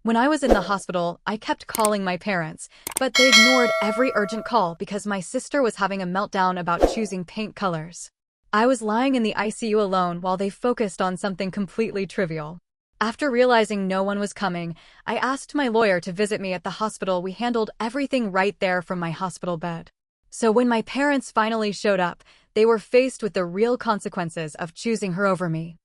When I was in the hospital, I kept calling my parents, but they ignored every urgent call because my sister was having a meltdown about choosing paint colors. I was lying in the ICU alone while they focused on something completely trivial. After realizing no one was coming, I asked my lawyer to visit me at the hospital. We handled everything right there from my hospital bed. So when my parents finally showed up, they were faced with the real consequences of choosing her over me.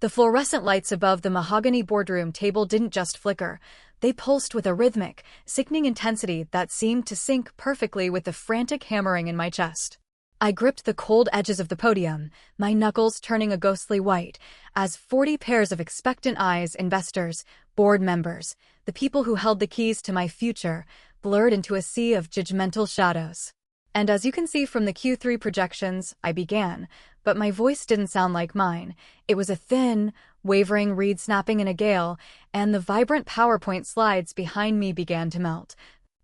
The fluorescent lights above the mahogany boardroom table didn't just flicker, they pulsed with a rhythmic, sickening intensity that seemed to sync perfectly with the frantic hammering in my chest. I gripped the cold edges of the podium, my knuckles turning a ghostly white, as 40 pairs of expectant eyes, investors, board members, the people who held the keys to my future, blurred into a sea of judgmental shadows. And as you can see from the Q3 projections, I began, but my voice didn't sound like mine. It was a thin, wavering reed snapping in a gale, and the vibrant PowerPoint slides behind me began to melt,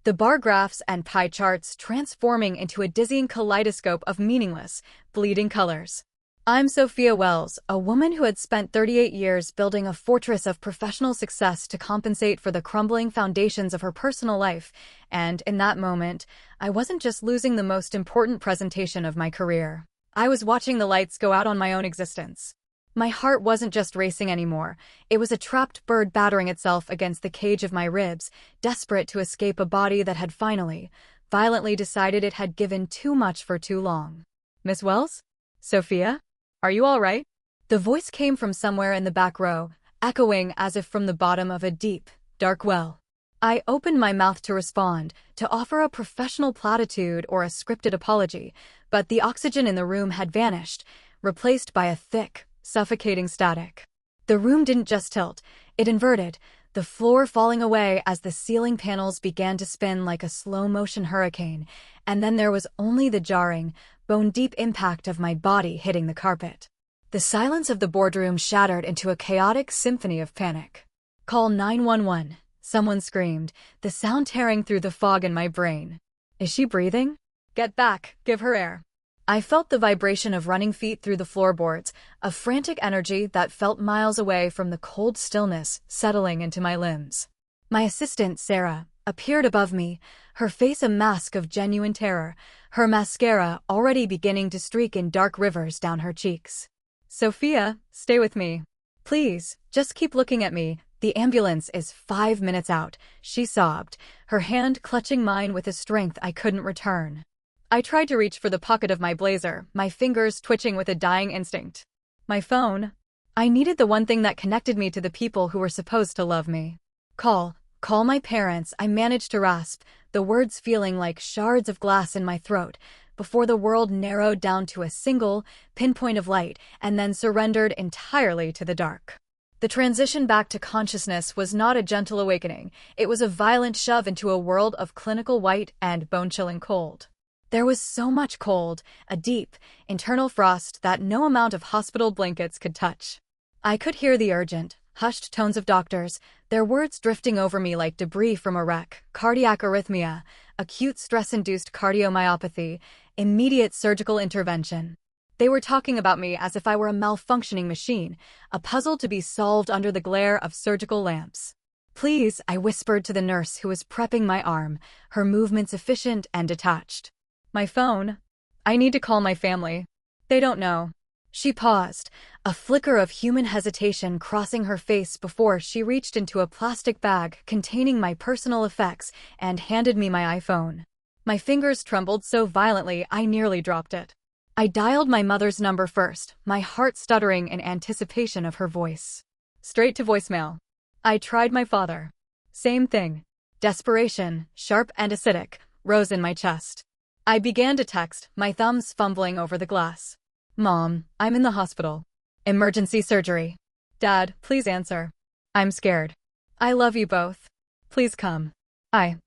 the bar graphs and pie charts transforming into a dizzying kaleidoscope of meaningless, bleeding colors. I'm Sophia Wells, a woman who had spent 38 years building a fortress of professional success to compensate for the crumbling foundations of her personal life, and in that moment, I wasn't just losing the most important presentation of my career. I was watching the lights go out on my own existence. My heart wasn't just racing anymore, it was a trapped bird battering itself against the cage of my ribs, desperate to escape a body that had finally, violently decided it had given too much for too long. Miss Wells? Sophia? Are you all right? The voice came from somewhere in the back row, echoing as if from the bottom of a deep, dark well. I opened my mouth to respond, to offer a professional platitude or a scripted apology, but the oxygen in the room had vanished, replaced by a thick, suffocating static. The room didn't just tilt, it inverted, the floor falling away as the ceiling panels began to spin like a slow-motion hurricane, and then there was only the jarring, bone-deep impact of my body hitting the carpet. The silence of the boardroom shattered into a chaotic symphony of panic. "Call 911, someone screamed, the sound tearing through the fog in my brain. "Is she breathing? Get back, give her air." I felt the vibration of running feet through the floorboards, a frantic energy that felt miles away from the cold stillness settling into my limbs. My assistant, Sarah, appeared above me, her face a mask of genuine terror, her mascara already beginning to streak in dark rivers down her cheeks. "Sophia, stay with me. Please, just keep looking at me. The ambulance is 5 minutes out," she sobbed, her hand clutching mine with a strength I couldn't return. I tried to reach for the pocket of my blazer, my fingers twitching with a dying instinct. My phone. I needed the one thing that connected me to the people who were supposed to love me. Call my parents, I managed to rasp, the words feeling like shards of glass in my throat, before the world narrowed down to a single, pinpoint of light and then surrendered entirely to the dark. The transition back to consciousness was not a gentle awakening, it was a violent shove into a world of clinical white and bone-chilling cold. There was so much cold, a deep, internal frost that no amount of hospital blankets could touch. I could hear the urgent, hushed tones of doctors, their words drifting over me like debris from a wreck: cardiac arrhythmia, acute stress-induced cardiomyopathy, immediate surgical intervention. They were talking about me as if I were a malfunctioning machine, a puzzle to be solved under the glare of surgical lamps. "Please," I whispered to the nurse who was prepping my arm, her movements efficient and detached. "My phone. I need to call my family. They don't know." She paused, a flicker of human hesitation crossing her face before she reached into a plastic bag containing my personal effects and handed me my iPhone. My fingers trembled so violently I nearly dropped it. I dialed my mother's number first, my heart stuttering in anticipation of her voice. Straight to voicemail. I tried my father. Same thing. Desperation, sharp and acidic, rose in my chest. I began to text, my thumbs fumbling over the glass. "Mom, I'm in the hospital. Emergency surgery. Dad, please answer. I'm scared. I love you both. Please come." I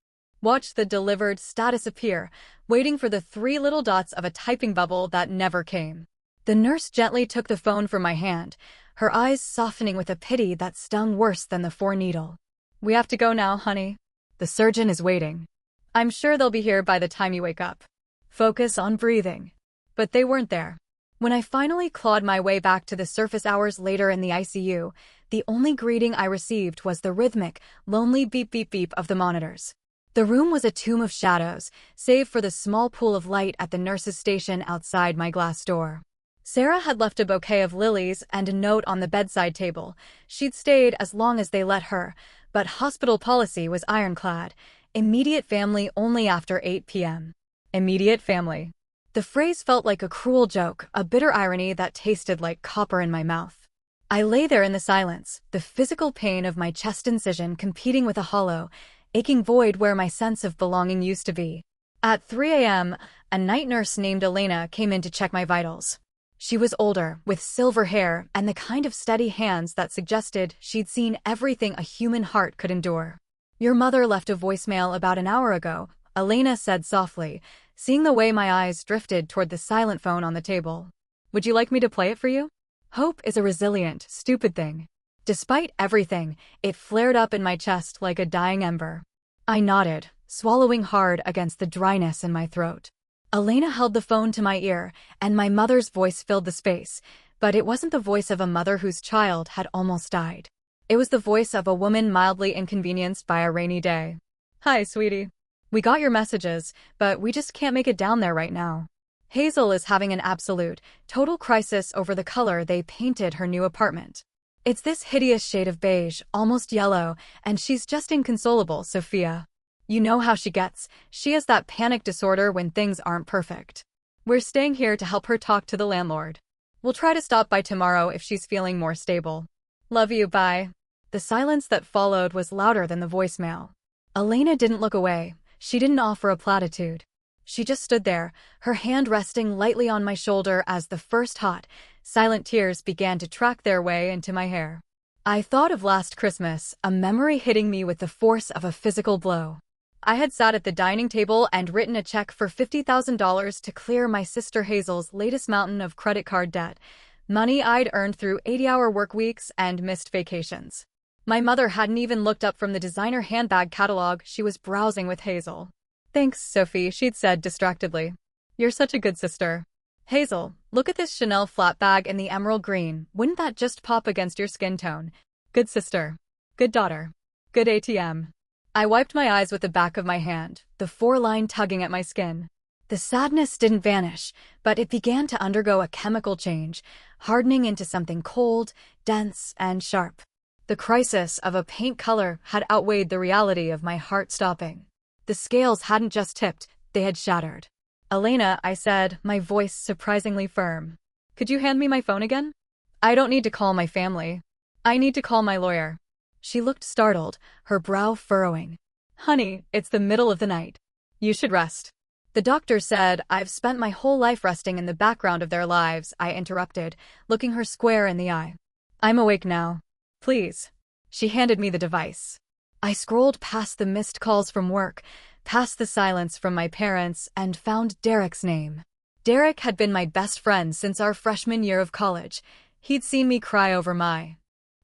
watched the delivered status appear, waiting for the 3 little dots of a typing bubble that never came. The nurse gently took the phone from my hand, her eyes softening with a pity that stung worse than the 4-needle. "We have to go now, honey. The surgeon is waiting. I'm sure they'll be here by the time you wake up. Focus on breathing." But they weren't there. When I finally clawed my way back to the surface hours later in the ICU, The only greeting I received was the rhythmic, lonely beep beep beep of the monitors. The room was a tomb of shadows, save for the small pool of light at the nurse's station outside my glass door. Sarah had left a bouquet of lilies and a note on the bedside table. She'd stayed as long as they let her, but hospital policy was ironclad. Immediate family only after 8 p.m. Immediate family. The phrase felt like a cruel joke, a bitter irony that tasted like copper in my mouth. I lay there in the silence, the physical pain of my chest incision competing with a hollow, aching void where my sense of belonging used to be. At 3 a.m., a night nurse named Elena came in to check my vitals. She was older, with silver hair and the kind of steady hands that suggested she'd seen everything a human heart could endure. "Your mother left a voicemail about an hour ago," Elena said softly, seeing the way my eyes drifted toward the silent phone on the table. "Would you like me to play it for you?" Hope is a resilient, stupid thing. Despite everything, it flared up in my chest like a dying ember. I nodded, swallowing hard against the dryness in my throat. Elena held the phone to my ear, and my mother's voice filled the space, but it wasn't the voice of a mother whose child had almost died. It was the voice of a woman mildly inconvenienced by a rainy day. "Hi, sweetie. We got your messages, but we just can't make it down there right now. Hazel is having an absolute, total crisis over the color they painted her new apartment. It's this hideous shade of beige, almost yellow, and she's just inconsolable, Sophia. You know how she gets. She has that panic disorder when things aren't perfect. We're staying here to help her talk to the landlord. We'll try to stop by tomorrow if she's feeling more stable. Love you, bye." The silence that followed was louder than the voicemail. Elena didn't look away. She didn't offer a platitude. She just stood there, her hand resting lightly on my shoulder as the first hot, silent tears began to track their way into my hair. I thought of last Christmas, a memory hitting me with the force of a physical blow. I had sat at the dining table and written a check for $50,000 to clear my sister Hazel's latest mountain of credit card debt, money I'd earned through 80-hour work weeks and missed vacations. My mother hadn't even looked up from the designer handbag catalog she was browsing with Hazel. "Thanks, Sophie," she'd said distractedly. "You're such a good sister. Hazel, look at this Chanel flat bag in the emerald green. Wouldn't that just pop against your skin tone? Good sister. Good daughter. Good ATM." I wiped my eyes with the back of my hand, the foreline tugging at my skin. The sadness didn't vanish, but it began to undergo a chemical change, hardening into something cold, dense, and sharp. The crisis of a paint color had outweighed the reality of my heart stopping. The scales hadn't just tipped, they had shattered. "Elena," I said, my voice surprisingly firm. "Could you hand me my phone again? I don't need to call my family. I need to call my lawyer." She looked startled, her brow furrowing. "Honey, it's the middle of the night. You should rest." "The doctor said I've spent my whole life resting in the background of their lives," I interrupted, looking her square in the eye. "I'm awake now. Please." She handed me the device. I scrolled past the missed calls from work, past the silence from my parents, and found Derek's name. Derek had been my best friend since our freshman year of college. He'd seen me cry over my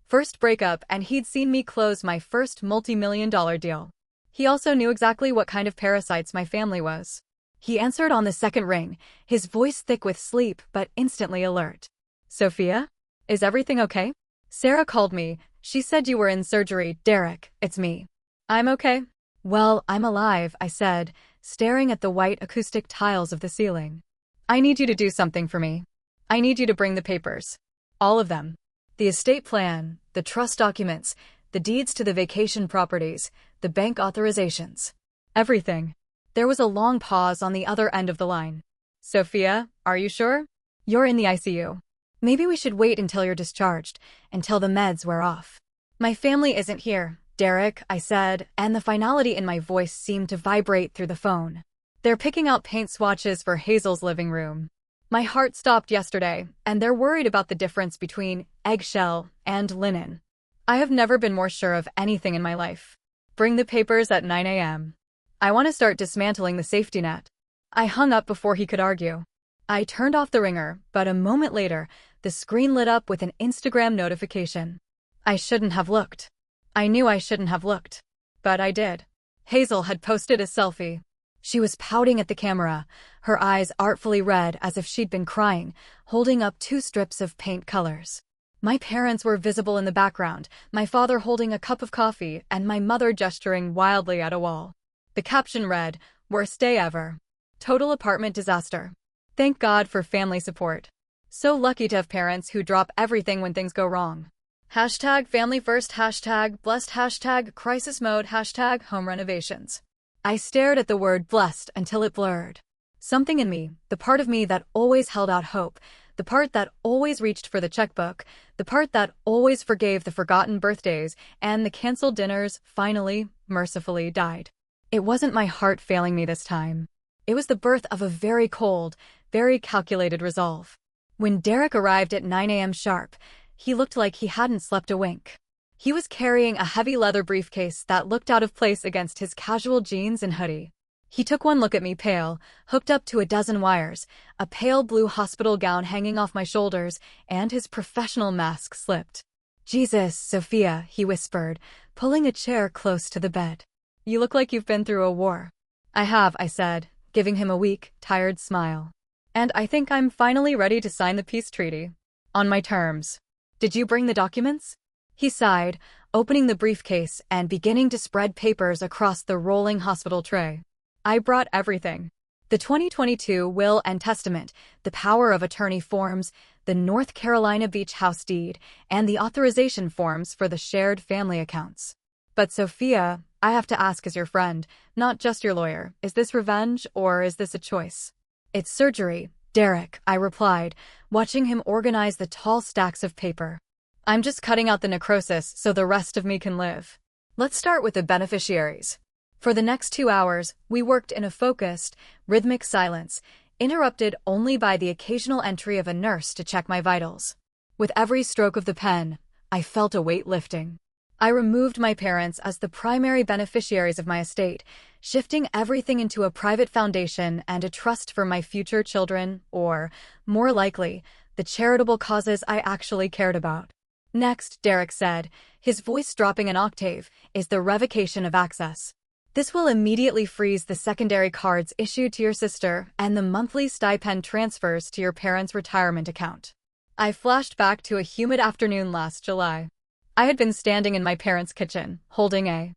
first breakup, and he'd seen me close my first multi-million-dollar deal. He also knew exactly what kind of parasites my family was. He answered on the second ring, his voice thick with sleep but instantly alert. "Sophia? Is everything okay? Sarah called me. She said you were in surgery." "Derek, it's me. I'm okay." "Well, I'm alive," I said, staring at the white acoustic tiles of the ceiling. "I need you to do something for me. I need you to bring the papers. All of them. The estate plan, the trust documents, the deeds to the vacation properties, the bank authorizations. Everything." There was a long pause on the other end of the line. "Sophia, are you sure? You're in the ICU. Maybe we should wait until you're discharged, until the meds wear off." "My family isn't here, Derek," I said, and the finality in my voice seemed to vibrate through the phone. "They're picking out paint swatches for Hazel's living room. My heart stopped yesterday, and they're worried about the difference between eggshell and linen. I have never been more sure of anything in my life. Bring the papers at 9 a.m. I want to start dismantling the safety net." I hung up before he could argue. I turned off the ringer, but a moment later, the screen lit up with an Instagram notification. I shouldn't have looked. I knew I shouldn't have looked. But I did. Hazel had posted a selfie. She was pouting at the camera, her eyes artfully red as if she'd been crying, holding up 2 strips of paint colors. My parents were visible in the background, my father holding a cup of coffee and my mother gesturing wildly at a wall. The caption read, "Worst day ever. Total apartment disaster. Thank God for family support. So lucky to have parents who drop everything when things go wrong. Hashtag family first, hashtag blessed, hashtag crisis mode, hashtag home renovations." I stared at the word blessed until it blurred. Something in me, the part of me that always held out hope, the part that always reached for the checkbook, the part that always forgave the forgotten birthdays and the canceled dinners, finally, mercifully died. It wasn't my heart failing me this time. It was the birth of a very cold, very calculated resolve. When Derek arrived at 9 a.m. sharp, he looked like he hadn't slept a wink. He was carrying a heavy leather briefcase that looked out of place against his casual jeans and hoodie. He took one look at me, pale, hooked up to a dozen wires, a pale blue hospital gown hanging off my shoulders, and his professional mask slipped. "Jesus, Sophia," he whispered, pulling a chair close to the bed. "You look like you've been through a war." "I have," I said, giving him a weak, tired smile. "And I think I'm finally ready to sign the peace treaty. On my terms. Did you bring the documents?" He sighed, opening the briefcase and beginning to spread papers across the rolling hospital tray. "I brought everything. The 2022 will and testament, the power of attorney forms, the North Carolina beach house deed, and the authorization forms for the shared family accounts. But Sophia, I have to ask as your friend, not just your lawyer, is this revenge or is this a choice?" "It's surgery, Derek," I replied, watching him organize the tall stacks of paper. "I'm just cutting out the necrosis so the rest of me can live. Let's start with the beneficiaries." For the next 2 hours, we worked in a focused, rhythmic silence, interrupted only by the occasional entry of a nurse to check my vitals. With every stroke of the pen, I felt a weight lifting. I removed my parents as the primary beneficiaries of my estate, shifting everything into a private foundation and a trust for my future children, or, more likely, the charitable causes I actually cared about. "Next," Derek said, his voice dropping an octave, "is the revocation of access. This will immediately freeze the secondary cards issued to your sister and the monthly stipend transfers to your parents' retirement account." I flashed back to a humid afternoon last July. I had been standing in my parents' kitchen, holding a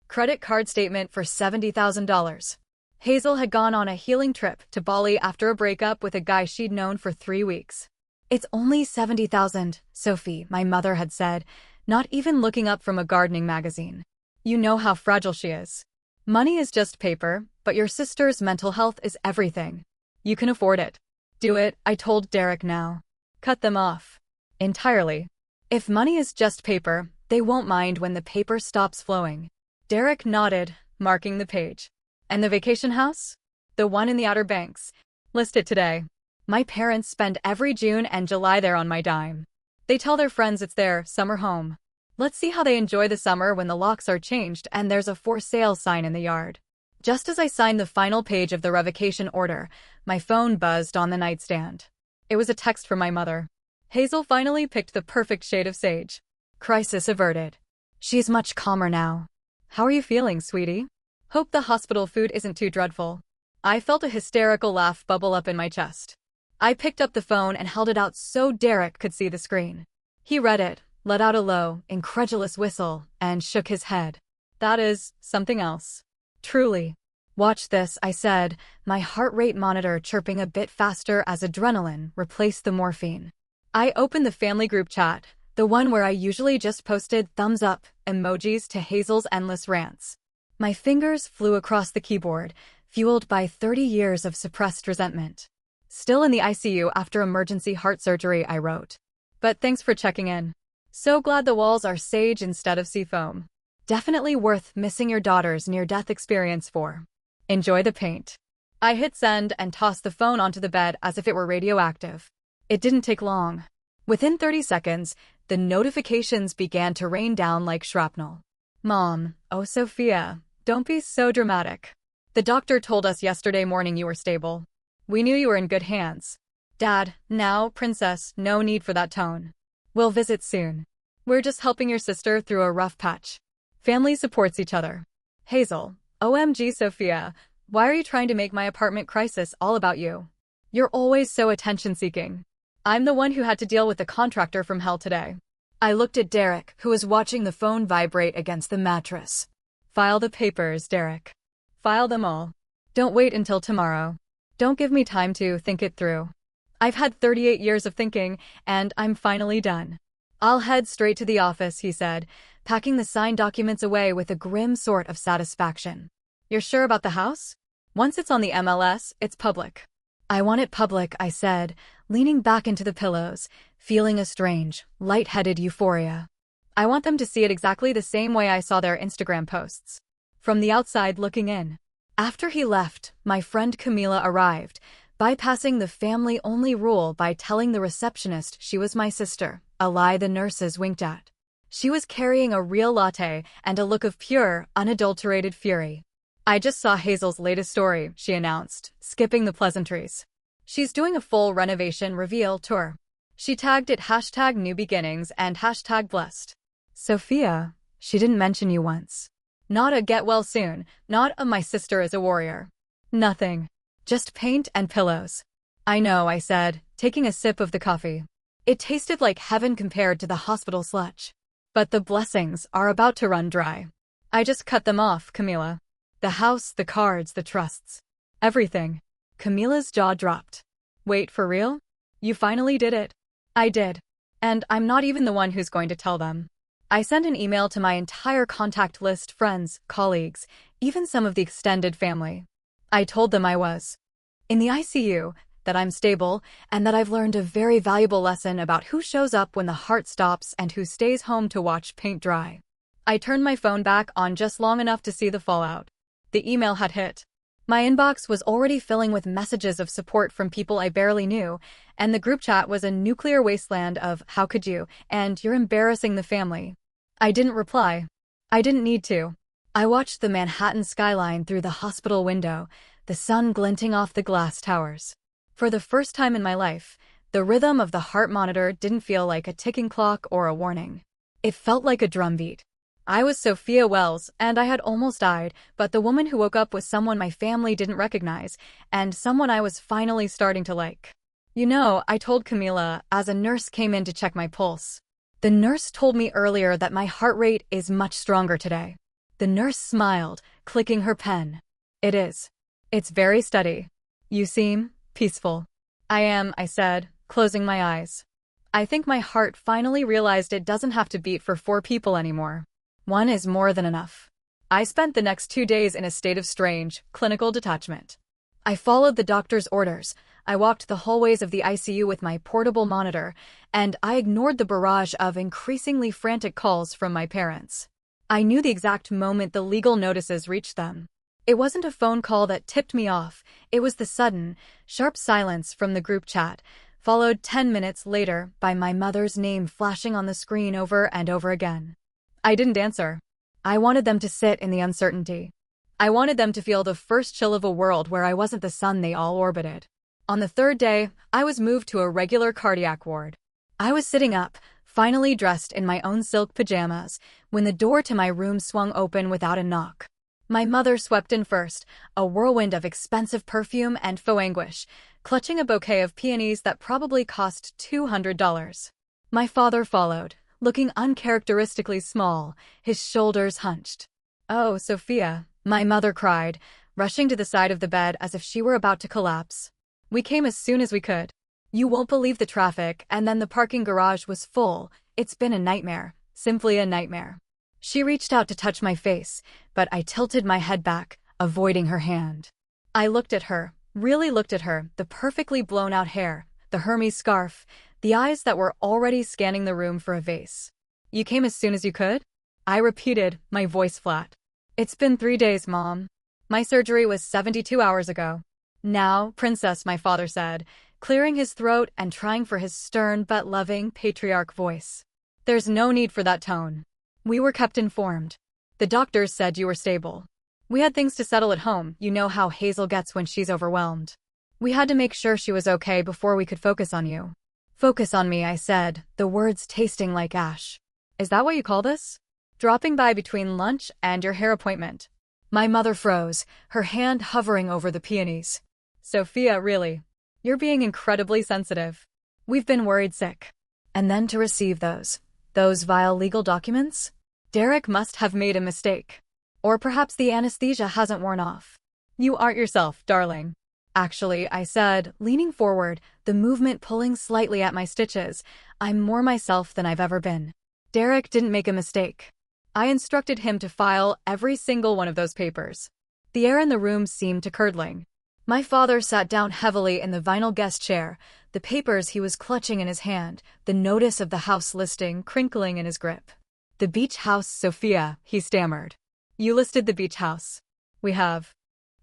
credit card statement for $70,000. Hazel had gone on a healing trip to Bali after a breakup with a guy she'd known for 3 weeks. "It's only $70,000, Sophie," my mother had said, not even looking up from a gardening magazine. "You know how fragile she is. Money is just paper, but your sister's mental health is everything. You can afford it. Do it," I told Derek now. "Cut them off. Entirely. If money is just paper, they won't mind when the paper stops flowing." Derek nodded, marking the page. "And the vacation house? The one in the Outer Banks. List it today. My parents spend every June and July there on my dime. They tell their friends it's their summer home. Let's see how they enjoy the summer when the locks are changed and there's a for sale sign in the yard." Just as I signed the final page of the revocation order, my phone buzzed on the nightstand. It was a text from my mother. "Hazel finally picked the perfect shade of sage. Crisis averted. She's much calmer now. How are you feeling, sweetie? Hope the hospital food isn't too dreadful." I felt a hysterical laugh bubble up in my chest. I picked up the phone and held it out so Derek could see the screen. He read it, let out a low, incredulous whistle, and shook his head. "That is something else. Truly." "Watch this," I said, my heart rate monitor chirping a bit faster as adrenaline replaced the morphine. I opened the family group chat, the one where I usually just posted thumbs up emojis to Hazel's endless rants. My fingers flew across the keyboard, fueled by 30 years of suppressed resentment. "Still in the ICU after emergency heart surgery," I wrote. "But thanks for checking in. So glad the walls are sage instead of seafoam. Definitely worth missing your daughter's near-death experience for. Enjoy the paint." I hit send and tossed the phone onto the bed as if it were radioactive. It didn't take long. Within 30 seconds, the notifications began to rain down like shrapnel. "Mom, oh Sophia, don't be so dramatic. The doctor told us yesterday morning you were stable. We knew you were in good hands. Dad, now, princess, no need for that tone. We'll visit soon. We're just helping your sister through a rough patch. Family supports each other. Hazel, OMG Sophia, why are you trying to make my apartment crisis all about you? You're always so attention-seeking." I'm the one who had to deal with the contractor from hell today. I looked at Derek, who was watching the phone vibrate against the mattress. File the papers, Derek. File them all. Don't wait until tomorrow. Don't give me time to think it through. I've had 38 years of thinking, and I'm finally done. I'll head straight to the office, he said, packing the signed documents away with a grim sort of satisfaction. You're sure about the house? Once it's on the MLS, it's public. I want it public, I said, leaning back into the pillows, feeling a strange, lightheaded euphoria. I want them to see it exactly the same way I saw their Instagram posts. From the outside looking in. After he left, my friend Camila arrived, bypassing the family-only rule by telling the receptionist she was my sister, a lie the nurses winked at. She was carrying a real latte and a look of pure, unadulterated fury. I just saw Hazel's latest story, she announced, skipping the pleasantries. She's doing a full renovation reveal tour. She tagged it #newbeginnings and #blessed. Sophia, she didn't mention you once. Not a get well soon, not a my sister is a warrior. Nothing. Just paint and pillows. I know, I said, taking a sip of the coffee. It tasted like heaven compared to the hospital sludge. But the blessings are about to run dry. I just cut them off, Camila. The house, the cards, the trusts. Everything. Camila's jaw dropped. Wait, for real? You finally did it. I did. And I'm not even the one who's going to tell them. I sent an email to my entire contact list, friends, colleagues, even some of the extended family. I told them I was in the ICU, that I'm stable, and that I've learned a very valuable lesson about who shows up when the heart stops and who stays home to watch paint dry. I turned my phone back on just long enough to see the fallout. The email had hit. My inbox was already filling with messages of support from people I barely knew, and the group chat was a nuclear wasteland of "how could you" and "you're embarrassing the family." I didn't reply. I didn't need to. I watched the Manhattan skyline through the hospital window, the sun glinting off the glass towers. For the first time in my life, the rhythm of the heart monitor didn't feel like a ticking clock or a warning. It felt like a drumbeat. I was Sophia Wells, and I had almost died, but the woman who woke up was someone my family didn't recognize, and someone I was finally starting to like. You know, I told Camila as a nurse came in to check my pulse. The nurse told me earlier that my heart rate is much stronger today. The nurse smiled, clicking her pen. It is. It's very steady. You seem peaceful. I am, I said, closing my eyes. I think my heart finally realized it doesn't have to beat for 4 people anymore. One is more than enough. I spent the next 2 days in a state of strange, clinical detachment. I followed the doctor's orders. I walked the hallways of the ICU with my portable monitor, and I ignored the barrage of increasingly frantic calls from my parents. I knew the exact moment the legal notices reached them. It wasn't a phone call that tipped me off, it was the sudden, sharp silence from the group chat, followed 10 minutes later by my mother's name flashing on the screen over and over again. I didn't answer. I wanted them to sit in the uncertainty. I wanted them to feel the first chill of a world where I wasn't the sun they all orbited. On the 3rd day, I was moved to a regular cardiac ward. I was sitting up, finally dressed in my own silk pajamas, when the door to my room swung open without a knock. My mother swept in first, a whirlwind of expensive perfume and faux anguish, clutching a bouquet of peonies that probably cost $200. My father followed, looking uncharacteristically small, his shoulders hunched. "Oh, Sophia," my mother cried, rushing to the side of the bed as if she were about to collapse. "We came as soon as we could. You won't believe the traffic, and then the parking garage was full. It's been a nightmare, simply a nightmare." She reached out to touch my face, but I tilted my head back, avoiding her hand. I looked at her, really looked at her, the perfectly blown-out hair, the Hermes scarf, the eyes that were already scanning the room for a vase. "You came as soon as you could?" I repeated, my voice flat. "It's been 3 days, Mom. My surgery was 72 hours ago." "Now, Princess," my father said, clearing his throat and trying for his stern but loving patriarch voice. "There's no need for that tone. We were kept informed. The doctors said you were stable. We had things to settle at home, you know how Hazel gets when she's overwhelmed. We had to make sure she was okay before we could focus on you." "Focus on me," I said, the words tasting like ash. "Is that what you call this? Dropping by between lunch and your hair appointment?" My mother froze, her hand hovering over the peonies. "Sophia, really? You're being incredibly sensitive." We've been worried sick. And then to receive those vile legal documents? Derek must have made a mistake. Or perhaps the anesthesia hasn't worn off. You aren't yourself, darling. Actually, I said, leaning forward, the movement pulling slightly at my stitches. I'm more myself than I've ever been. Derek didn't make a mistake. I instructed him to file every single one of those papers. The air in the room seemed to curdling. My father sat down heavily in the vinyl guest chair, the papers he was clutching in his hand, the notice of the house listing crinkling in his grip. The beach house, Sophia, he stammered. You listed the beach house. We have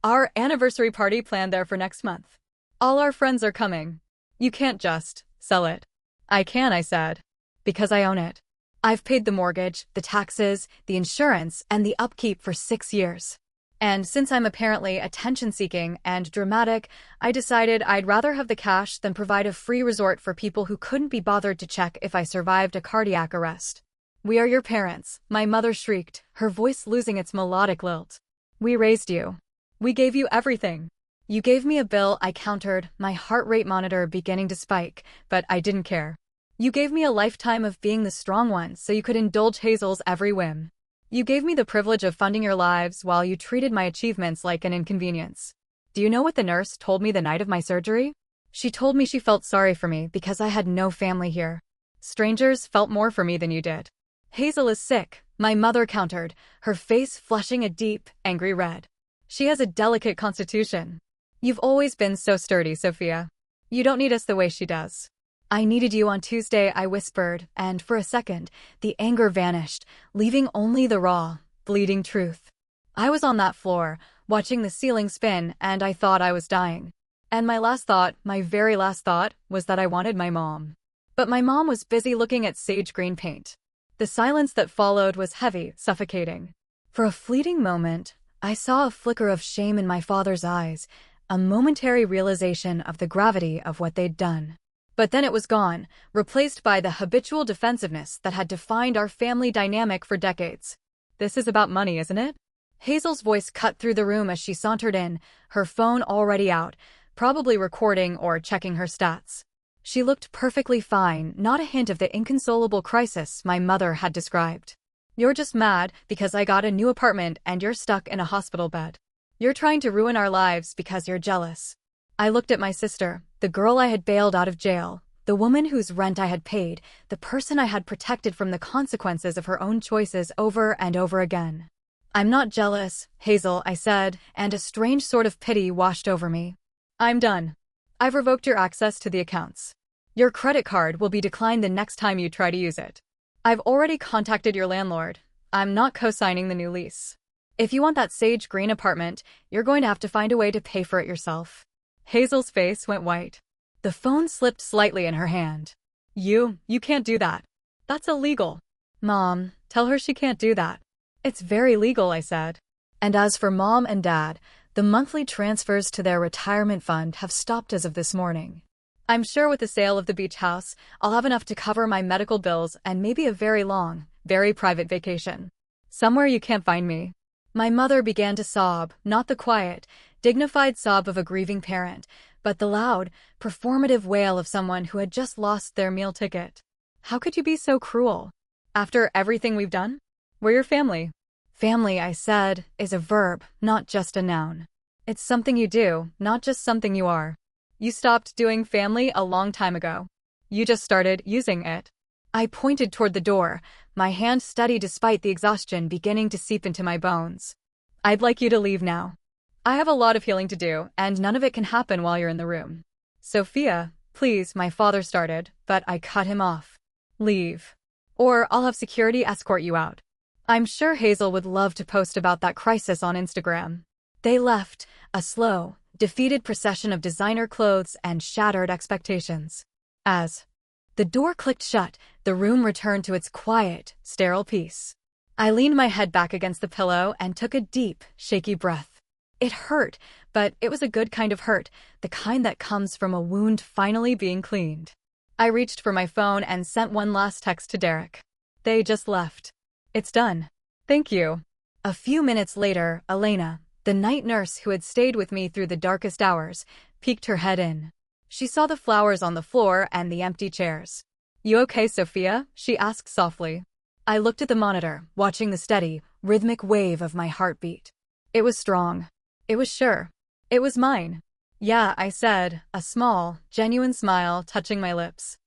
our anniversary party planned there for next month. All our friends are coming. You can't just sell it. I can, I said. Because I own it. I've paid the mortgage, the taxes, the insurance, and the upkeep for 6 years. And since I'm apparently attention-seeking and dramatic, I decided I'd rather have the cash than provide a free resort for people who couldn't be bothered to check if I survived a cardiac arrest. We are your parents, my mother shrieked, her voice losing its melodic lilt. We raised you. We gave you everything. You gave me a bill, I countered, my heart rate monitor beginning to spike, but I didn't care. You gave me a lifetime of being the strong one so you could indulge Hazel's every whim. You gave me the privilege of funding your lives while you treated my achievements like an inconvenience. Do you know what the nurse told me the night of my surgery? She told me she felt sorry for me because I had no family here. Strangers felt more for me than you did. Hazel is sick, my mother countered, her face flushing a deep, angry red. She has a delicate constitution. You've always been so sturdy, Sophia. You don't need us the way she does. I needed you on Tuesday, I whispered, and for a second, the anger vanished, leaving only the raw, bleeding truth. I was on that floor, watching the ceiling spin, and I thought I was dying. And my last thought, my very last thought, was that I wanted my mom. But my mom was busy looking at sage green paint. The silence that followed was heavy, suffocating. For a fleeting moment, I saw a flicker of shame in my father's eyes, a momentary realization of the gravity of what they'd done. But then it was gone, replaced by the habitual defensiveness that had defined our family dynamic for decades. This is about money, isn't it? Hazel's voice cut through the room as she sauntered in, her phone already out, probably recording or checking her stats. She looked perfectly fine, not a hint of the inconsolable crisis my mother had described. You're just mad because I got a new apartment and you're stuck in a hospital bed. You're trying to ruin our lives because you're jealous. I looked at my sister, the girl I had bailed out of jail, the woman whose rent I had paid, the person I had protected from the consequences of her own choices over and over again. I'm not jealous, Hazel, I said, and a strange sort of pity washed over me. I'm done. I've revoked your access to the accounts. Your credit card will be declined the next time you try to use it. I've already contacted your landlord. I'm not co-signing the new lease. If you want that sage green apartment, you're going to have to find a way to pay for it yourself. Hazel's face went white. The phone slipped slightly in her hand. You can't do that. That's illegal. Mom, tell her she can't do that. It's very legal, I said. And as for Mom and Dad, the monthly transfers to their retirement fund have stopped as of this morning. I'm sure with the sale of the beach house, I'll have enough to cover my medical bills and maybe a very long, very private vacation. Somewhere you can't find me. My mother began to sob, not the quiet, dignified sob of a grieving parent, but the loud, performative wail of someone who had just lost their meal ticket. How could you be so cruel? After everything we've done? We're your family. Family, I said, is a verb, not just a noun. It's something you do, not just something you are. You stopped doing family a long time ago. You just started using it. I pointed toward the door, my hand steady despite the exhaustion beginning to seep into my bones. I'd like you to leave now. I have a lot of healing to do, and none of it can happen while you're in the room. Sophia, please, my father started, but I cut him off. Leave. Or I'll have security escort you out. I'm sure Hazel would love to post about that crisis on Instagram. They left, a slow, defeated procession of designer clothes and shattered expectations. As the door clicked shut, the room returned to its quiet, sterile peace. I leaned my head back against the pillow and took a deep, shaky breath. It hurt, but it was a good kind of hurt, the kind that comes from a wound finally being cleaned. I reached for my phone and sent one last text to Derek. They just left. It's done. Thank you. A few minutes later, Elena, the night nurse who had stayed with me through the darkest hours, peeked her head in. She saw the flowers on the floor and the empty chairs. "You okay, Sophia?" she asked softly. I looked at the monitor, watching the steady, rhythmic wave of my heartbeat. It was strong. It was sure. It was mine. "Yeah," I said, a small, genuine smile touching my lips.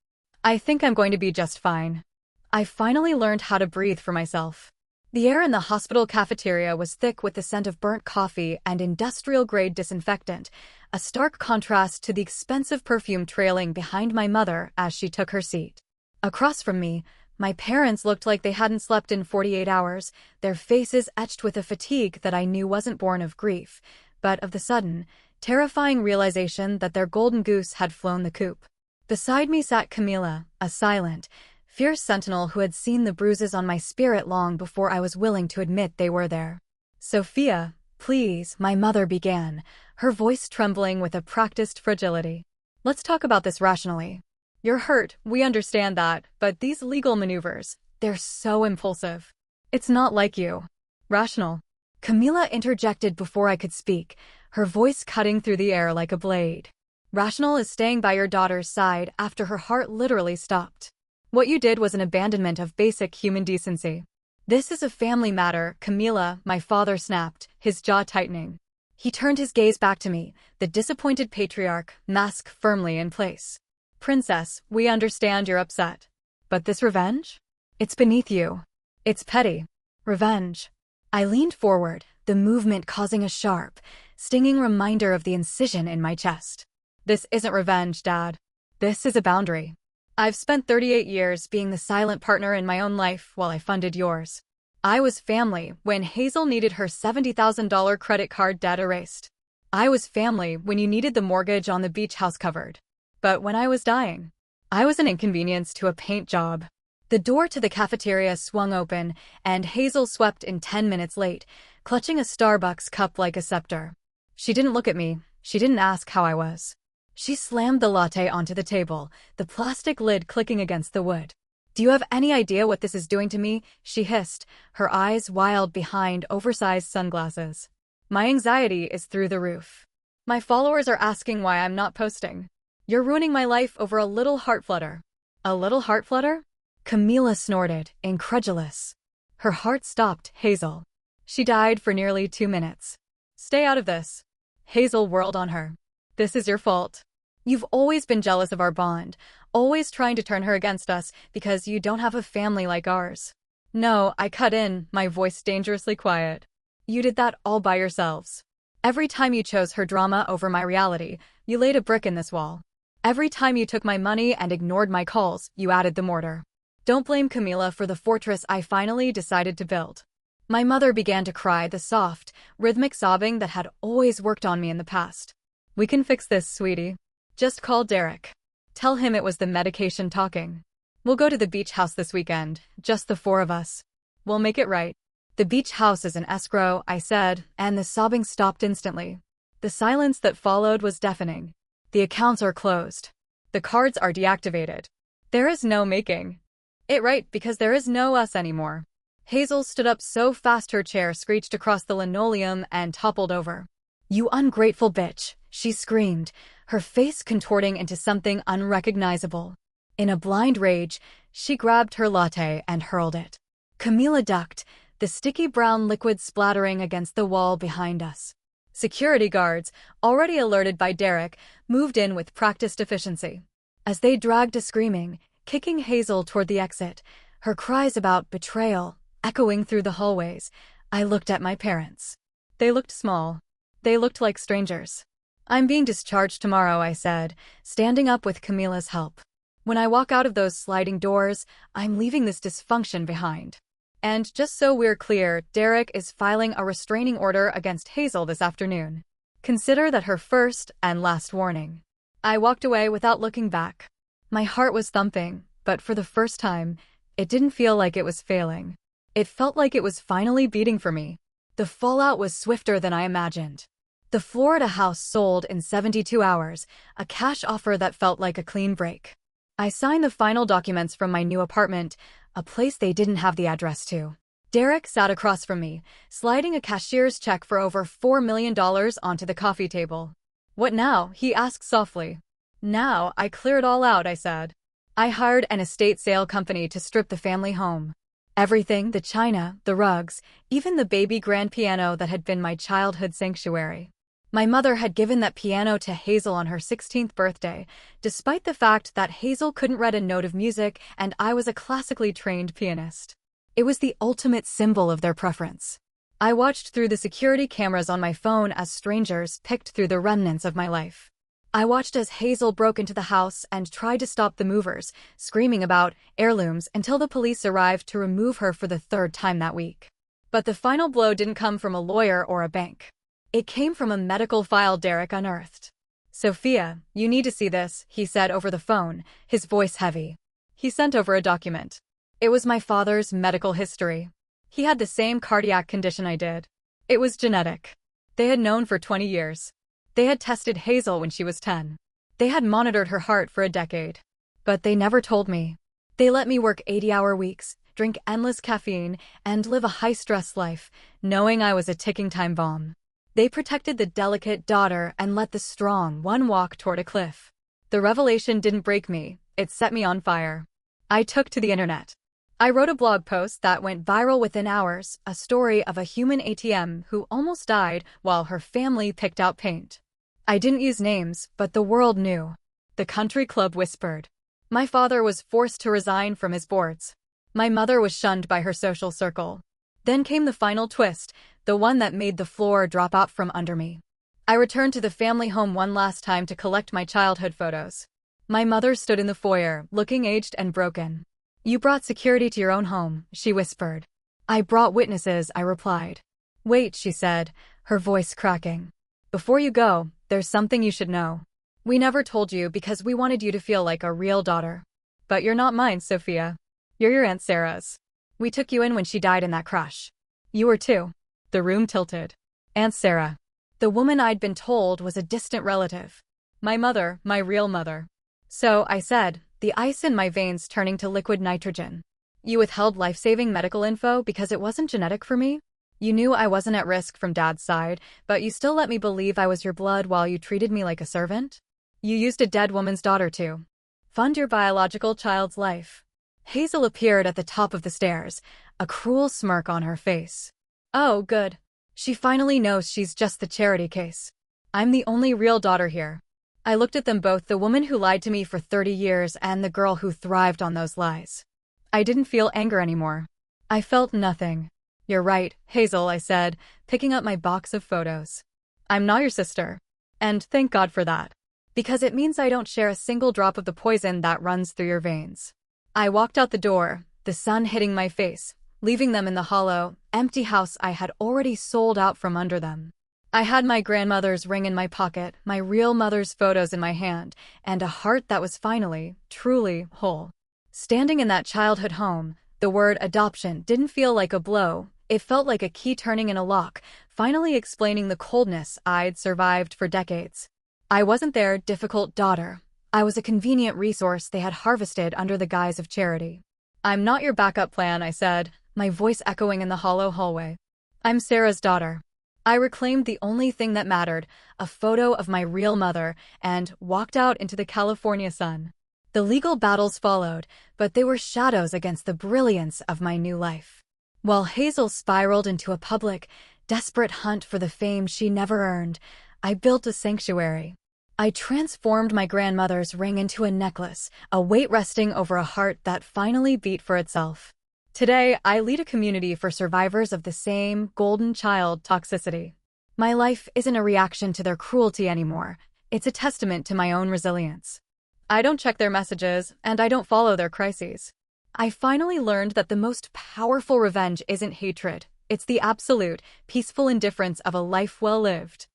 "I think I'm going to be just fine." I finally learned how to breathe for myself. The air in the hospital cafeteria was thick with the scent of burnt coffee and industrial-grade disinfectant, a stark contrast to the expensive perfume trailing behind my mother as she took her seat. Across from me, my parents looked like they hadn't slept in 48 hours, their faces etched with a fatigue that I knew wasn't born of grief, but of the sudden, terrifying realization that their golden goose had flown the coop. Beside me sat Camila, a silent, fierce sentinel who had seen the bruises on my spirit long before I was willing to admit they were there. "Sophia, please," my mother began, her voice trembling with a practiced fragility. "Let's talk about this rationally. You're hurt, we understand that, but these legal maneuvers, they're so impulsive. It's not like you." "Rational?" Camila interjected before I could speak, her voice cutting through the air like a blade. "Rational is staying by your daughter's side after her heart literally stopped. What you did was an abandonment of basic human decency." "This is a family matter, Camila," my father snapped, his jaw tightening. He turned his gaze back to me, the disappointed patriarch, mask firmly in place. "Princess, we understand you're upset. But this revenge? It's beneath you. It's petty. Revenge." I leaned forward, the movement causing a sharp, stinging reminder of the incision in my chest. "This isn't revenge, Dad. This is a boundary. I've spent 38 years being the silent partner in my own life while I funded yours. I was family when Hazel needed her $70,000 credit card debt erased. I was family when you needed the mortgage on the beach house covered. But when I was dying, I was an inconvenience to a paint job." The door to the cafeteria swung open, and Hazel swept in 10 minutes late, clutching a Starbucks cup like a scepter. She didn't look at me. She didn't ask how I was. She slammed the latte onto the table, the plastic lid clicking against the wood. "Do you have any idea what this is doing to me?" she hissed, her eyes wild behind oversized sunglasses. "My anxiety is through the roof. My followers are asking why I'm not posting. You're ruining my life over a little heart flutter." "A little heart flutter?" Camila snorted, incredulous. Her heart stopped, "Hazel. She died for nearly 2 minutes. Stay out of this." Hazel whirled on her. "This is your fault. You've always been jealous of our bond, always trying to turn her against us because you don't have a family like ours." "No," I cut in, my voice dangerously quiet. "You did that all by yourselves. Every time you chose her drama over my reality, you laid a brick in this wall. Every time you took my money and ignored my calls, you added the mortar. Don't blame Camila for the fortress I finally decided to build." My mother began to cry, the soft, rhythmic sobbing that had always worked on me in the past. "We can fix this, sweetie. Just call Derek. Tell him it was the medication talking. We'll go to the beach house this weekend, just the 4 of us. We'll make it right." "The beach house is an escrow," I said, and the sobbing stopped instantly. The silence that followed was deafening. "The accounts are closed. The cards are deactivated. There is no making it right because there is no us anymore." Hazel stood up so fast her chair screeched across the linoleum and toppled over. "You ungrateful bitch," she screamed, her face contorting into something unrecognizable. In a blind rage, she grabbed her latte and hurled it. Camila ducked, the sticky brown liquid splattering against the wall behind us. Security guards, already alerted by Derek, moved in with practiced efficiency. As they dragged us screaming, kicking Hazel toward the exit, her cries about betrayal echoing through the hallways, I looked at my parents. They looked small. They looked like strangers. "I'm being discharged tomorrow," I said, standing up with Camila's help. "When I walk out of those sliding doors, I'm leaving this dysfunction behind. And just so we're clear, Derek is filing a restraining order against Hazel this afternoon. Consider that her first and last warning." I walked away without looking back. My heart was thumping, but for the first time, it didn't feel like it was failing. It felt like it was finally beating for me. The fallout was swifter than I imagined. The Florida house sold in 72 hours, a cash offer that felt like a clean break. I signed the final documents from my new apartment, a place they didn't have the address to. Derek sat across from me, sliding a cashier's check for over $4 million onto the coffee table. "What now?" he asked softly. Now, I clear it all out, I said. I hired an estate sale company to strip the family home. Everything, the china, the rugs, even the baby grand piano that had been my childhood sanctuary. My mother had given that piano to Hazel on her 16th birthday, despite the fact that Hazel couldn't read a note of music and I was a classically trained pianist. It was the ultimate symbol of their preference. I watched through the security cameras on my phone as strangers picked through the remnants of my life. I watched as Hazel broke into the house and tried to stop the movers, screaming about heirlooms until the police arrived to remove her for the third time that week. But the final blow didn't come from a lawyer or a bank. It came from a medical file Derek unearthed. "Sophia, you need to see this," he said over the phone, his voice heavy. He sent over a document. It was my father's medical history. He had the same cardiac condition I did. It was genetic. They had known for 20 years. They had tested Hazel when she was 10. They had monitored her heart for a decade. But they never told me. They let me work 80-hour weeks, drink endless caffeine, and live a high-stress life, knowing I was a ticking time bomb. They protected the delicate daughter and let the strong one walk toward a cliff. The revelation didn't break me, it set me on fire. I took to the internet. I wrote a blog post that went viral within hours, a story of a human ATM who almost died while her family picked out paint. I didn't use names, but the world knew. The country club whispered. My father was forced to resign from his boards. My mother was shunned by her social circle. Then came the final twist, the one that made the floor drop out from under me. I returned to the family home one last time to collect my childhood photos. My mother stood in the foyer, looking aged and broken. "You brought security to your own home," she whispered. "I brought witnesses," I replied. "Wait," she said, her voice cracking. "Before you go, there's something you should know. We never told you because we wanted you to feel like a real daughter. But you're not mine, Sophia. You're your Aunt Sarah's. We took you in when she died in that crash. You were too." The room tilted. Aunt Sarah. The woman I'd been told was a distant relative. My mother, my real mother. "So," I said, the ice in my veins turning to liquid nitrogen. "You withheld life-saving medical info because it wasn't genetic for me? You knew I wasn't at risk from Dad's side, but you still let me believe I was your blood while you treated me like a servant? You used a dead woman's daughter to fund your biological child's life." Hazel appeared at the top of the stairs, a cruel smirk on her face. "Oh, good. She finally knows she's just the charity case. I'm the only real daughter here." I looked at them both, the woman who lied to me for 30 years and the girl who thrived on those lies. I didn't feel anger anymore. I felt nothing. "You're right, Hazel," I said, picking up my box of photos. "I'm not your sister. And thank God for that. Because it means I don't share a single drop of the poison that runs through your veins." I walked out the door, the sun hitting my face, leaving them in the hollow, empty house I had already sold out from under them. I had my grandmother's ring in my pocket, my real mother's photos in my hand, and a heart that was finally, truly whole. Standing in that childhood home, the word adoption didn't feel like a blow. It felt like a key turning in a lock, finally explaining the coldness I'd survived for decades. I wasn't their difficult daughter. I was a convenient resource they had harvested under the guise of charity. "I'm not your backup plan," I said, my voice echoing in the hollow hallway. "I'm Sarah's daughter." I reclaimed the only thing that mattered, a photo of my real mother, and walked out into the California sun. The legal battles followed, but they were shadows against the brilliance of my new life. While Hazel spiraled into a public, desperate hunt for the fame she never earned, I built a sanctuary. I transformed my grandmother's ring into a necklace, a weight resting over a heart that finally beat for itself. Today, I lead a community for survivors of the same golden child toxicity. My life isn't a reaction to their cruelty anymore. It's a testament to my own resilience. I don't check their messages, and I don't follow their crises. I finally learned that the most powerful revenge isn't hatred. It's the absolute, peaceful indifference of a life well lived.